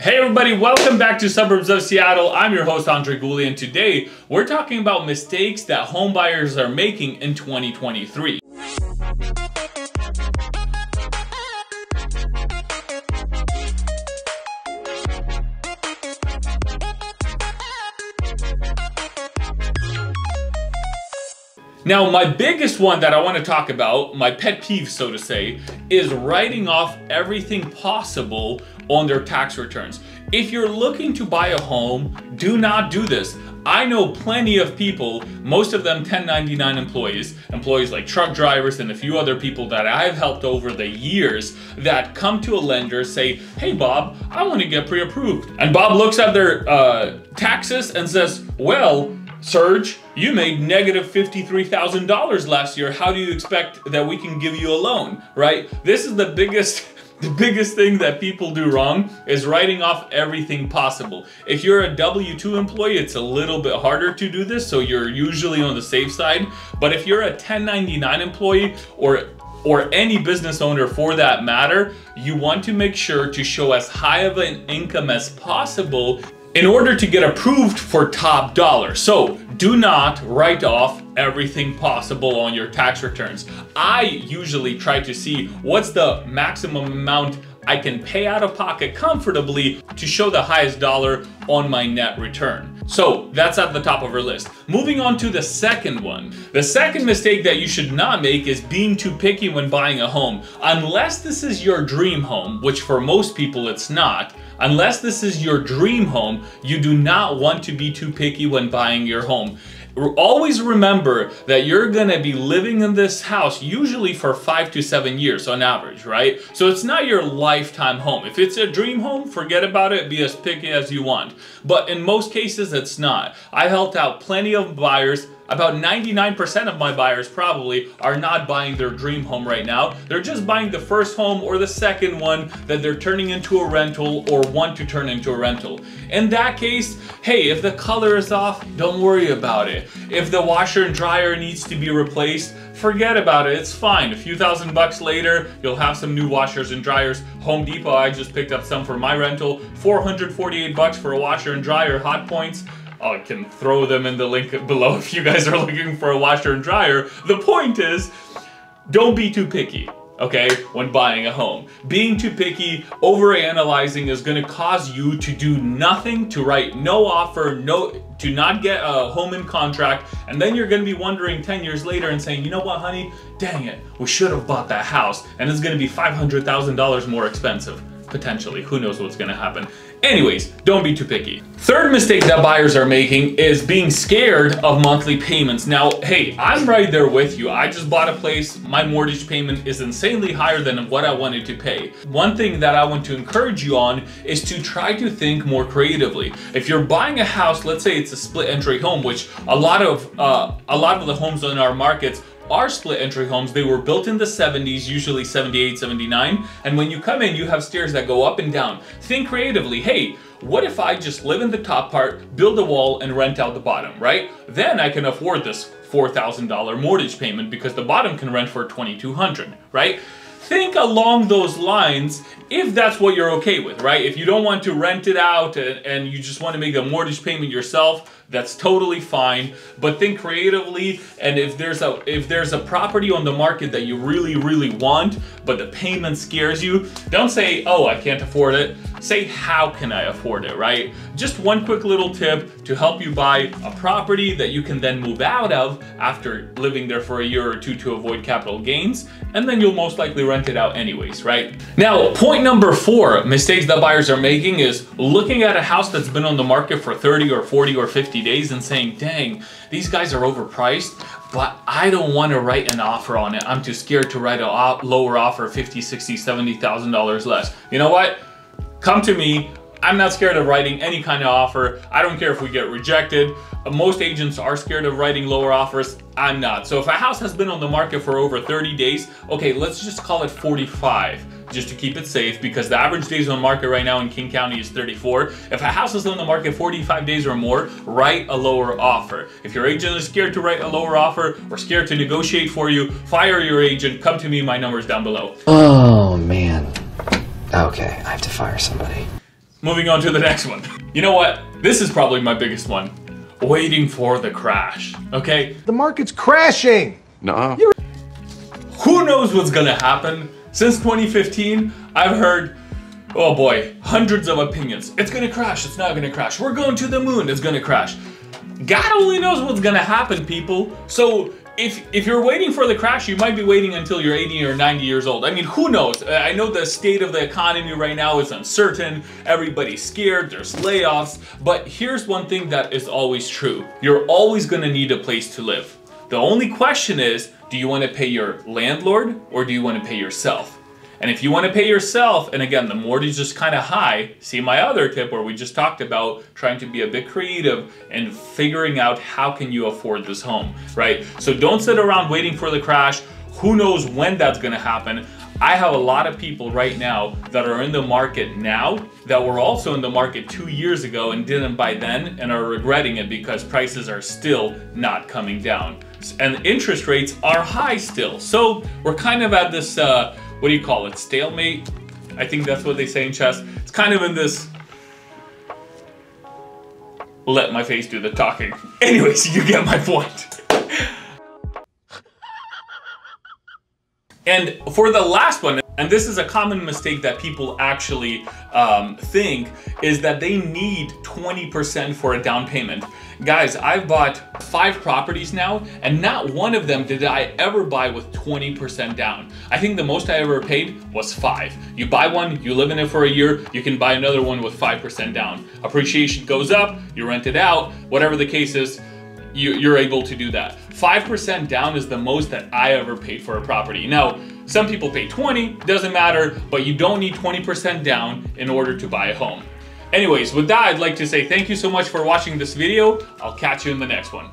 Hey everybody, welcome back to Suburbs of Seattle. I'm your host Andrey Gulyy, and today we're talking about mistakes that home buyers are making in 2023. Now, my biggest one that I want to talk about, my pet peeve, so to say, is writing off everything possible on their tax returns. If you're looking to buy a home, do not do this. I know plenty of people, most of them 1099 employees like truck drivers and a few other people that I've helped over the years, that come to a lender, say, hey Bob, I want to get pre-approved. And Bob looks at their taxes and says, well, Serge, you made negative $53,000 last year. How do you expect that we can give you a loan, right? This is the biggest thing that people do wrong, is writing off everything possible. If you're a W-2 employee, it's a little bit harder to do this, so you're usually on the safe side. But if you're a 1099 employee or any business owner for that matter, you want to make sure to show as high of an income as possible in order to get approved for top dollar. So do not write off everything possible on your tax returns. I usually try to see what's the maximum amount I can pay out of pocket comfortably to show the highest dollar on my net return. So that's at the top of our list. Moving on to the second one. The second mistake that you should not make is being too picky when buying a home. Unless this is your dream home, which for most people it's not, unless this is your dream home, you do not want to be too picky when buying your home. Always remember that you're gonna be living in this house usually for 5 to 7 years on average, right? So it's not your lifetime home. If it's a dream home, forget about it, be as picky as you want. But in most cases, it's not. I helped out plenty of buyers. About 99% of my buyers probably are not buying their dream home right now. They're just buying the first home or the second one that they're turning into a rental or want to turn into a rental. In that case, hey, if the color is off, don't worry about it. If the washer and dryer needs to be replaced, forget about it, it's fine. A few $1,000 later, you'll have some new washers and dryers. Home Depot, I just picked up some for my rental. $448 for a washer and dryer, Hot Points. I can throw them in the link below if you guys are looking for a washer and dryer. The point is, don't be too picky, okay, when buying a home. Being too picky, overanalyzing is gonna cause you to do nothing, to write no offer, to not get a home in contract, and then you're gonna be wondering 10 years later and saying, you know what, honey, dang it, we should have bought that house, and it's gonna be $500,000 more expensive. Potentially, who knows what's gonna happen. Anyways, don't be too picky. Third mistake that buyers are making is being scared of monthly payments. Now, hey, I'm right there with you. I just bought a place. My mortgage payment is insanely higher than what I wanted to pay. One thing that I want to encourage you on is to try to think more creatively. If you're buying a house, let's say it's a split entry home, which a lot of the homes in our markets are split entry homes. They were built in the 70s, usually 78, 79. And when you come in, you have stairs that go up and down. Think creatively. Hey, what if I just live in the top part, build a wall, and rent out the bottom, right? Then I can afford this $4,000 mortgage payment because the bottom can rent for $2,200, right? Think along those lines if that's what you're okay with, right? If you don't want to rent it out and you just want to make the mortgage payment yourself, that's totally fine. But think creatively, and if there's a property on the market that you really want, but the payment scares you, don't say, oh, I can't afford it. Say, how can I afford it, right? Just one quick little tip to help you buy a property that you can then move out of after living there for a year or two to avoid capital gains, and then you'll most likely rent it out anyways, right? Now, point number 4, mistakes that buyers are making is looking at a house that's been on the market for 30 or 40 or 50 days and saying, dang, these guys are overpriced, but I don't want to write an offer on it. I'm too scared to write a lower offer, $50,000, $60,000, $70,000 less. You know what? Come to me. I'm not scared of writing any kind of offer. I don't care if we get rejected. Most agents are scared of writing lower offers. I'm not. So if a house has been on the market for over 30 days, okay, let's just call it 45, just to keep it safe, because the average days on market right now in King County is 34. If a house is on the market 45 days or more, write a lower offer. If your agent is scared to write a lower offer or scared to negotiate for you, fire your agent. Come to me, my number's down below. Oh man. Okay, I have to fire somebody. Moving on to the next one. You know what? This is probably my biggest one. Waiting for the crash, okay? The market's crashing. Nuh-uh. Who knows what's gonna happen? Since 2015, I've heard, oh boy, hundreds of opinions. It's gonna crash, it's not gonna crash. We're going to the moon, it's gonna crash. God only knows what's gonna happen, people. So if you're waiting for the crash, you might be waiting until you're 80 or 90 years old. I mean, who knows? I know the state of the economy right now is uncertain. Everybody's scared, there's layoffs. But here's one thing that is always true. You're always gonna need a place to live. The only question is, do you wanna pay your landlord or do you wanna pay yourself? And if you want to pay yourself, and again, the mortgage is kind of high, see my other tip where we just talked about trying to be a bit creative and figuring out how can you afford this home, right? So don't sit around waiting for the crash. Who knows when that's going to happen? I have a lot of people right now that are in the market now that were also in the market 2 years ago and didn't buy then and are regretting it because prices are still not coming down. And interest rates are high still. So we're kind of at this, what do you call it? Stalemate? I think that's what they say in chess. It's kind of in this, let my face do the talking. Anyways, you get my point. And for the last one, and this is a common mistake that people actually think, is that they need 20% for a down payment. Guys, I've bought 5 properties now, and not one of them did I ever buy with 20% down. I think the most I ever paid was 5. You buy one, you live in it for a year, you can buy another one with 5% down. Appreciation goes up, you rent it out, whatever the case is, you're able to do that. 5% down is the most that I ever paid for a property. Now, some people pay 20, doesn't matter, but you don't need 20% down in order to buy a home. Anyways, with that, I'd like to say thank you so much for watching this video. I'll catch you in the next one.